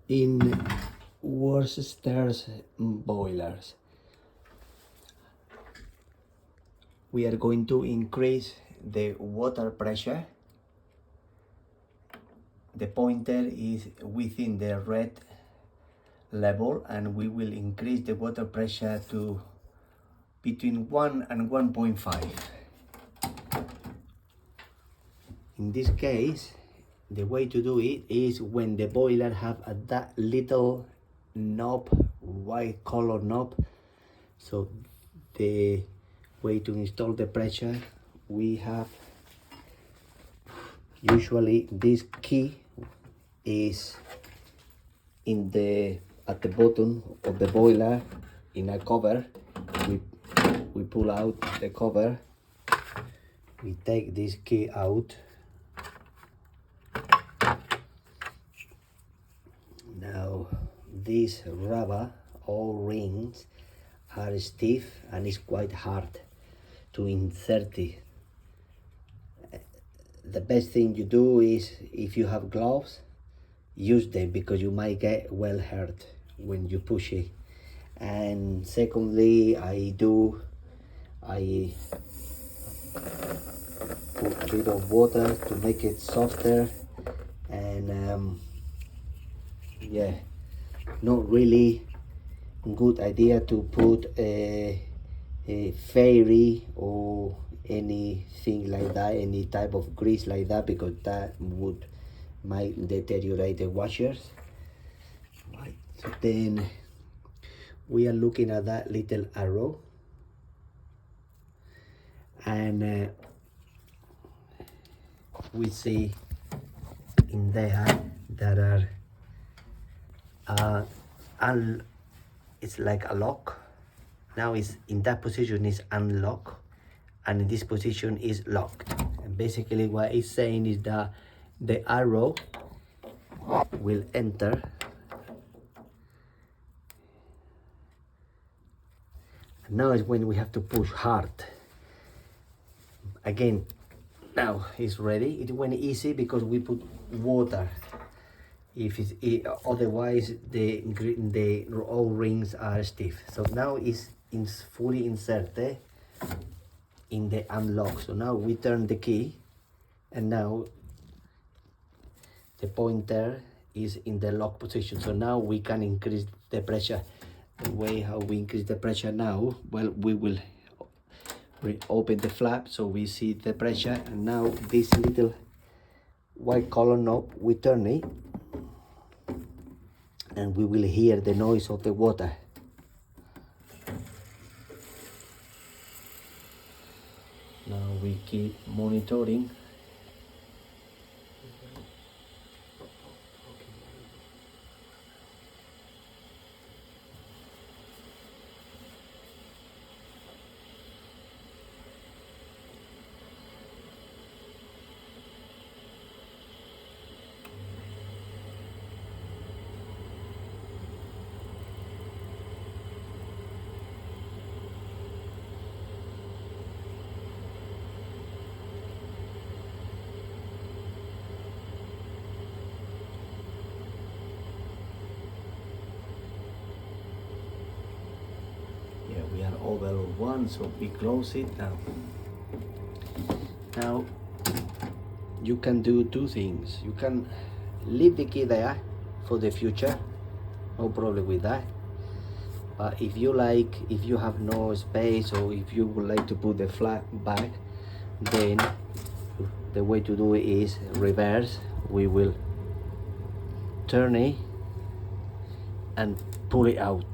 in Worcester's boilers. We are going to increase the water pressure. The pointer is within the red level, and we will increase the water pressure to between 1 and 1.5. In this case, the way to do it is when the boiler have that little knob, white color knob. So the way to install the pressure, we have usually this key is in the at the bottom of the boiler in a cover. We pull out the cover, we take this key out. Now these rubber or rings are stiff and it's quite hard to insert it. The best thing you do is, if you have gloves, use them, because you might get well hurt when you push it. And secondly, I put a bit of water to make it softer, and yeah, not really good idea to put a fairy or anything like that, any type of grease like that, because that might deteriorate the washers. Right, so then we are looking at that little arrow, and we see in there that it's like a lock. Now it's in that position is unlocked, and in this position is locked. And basically what it's saying is that the arrow will enter, and now is when we have to push hard again. Now it's ready. It went easy because we put water. If otherwise the all rings are stiff. So now it's fully inserted in the unlock. So now we turn the key, and now the pointer is in the lock position. So now we can increase the pressure. The way how we increase the pressure now, well, we will open the flap so we see the pressure, and now this little white color knob, we turn it, and we will hear the noise of the water. Now we keep monitoring. Yeah, we are over 1, so we close it now. Now you can do two things. You can leave the key there for the future, no problem with that. But if you have no space, or if you would like to put the flap back, then the way to do it is reverse. We will turn it and pull it out.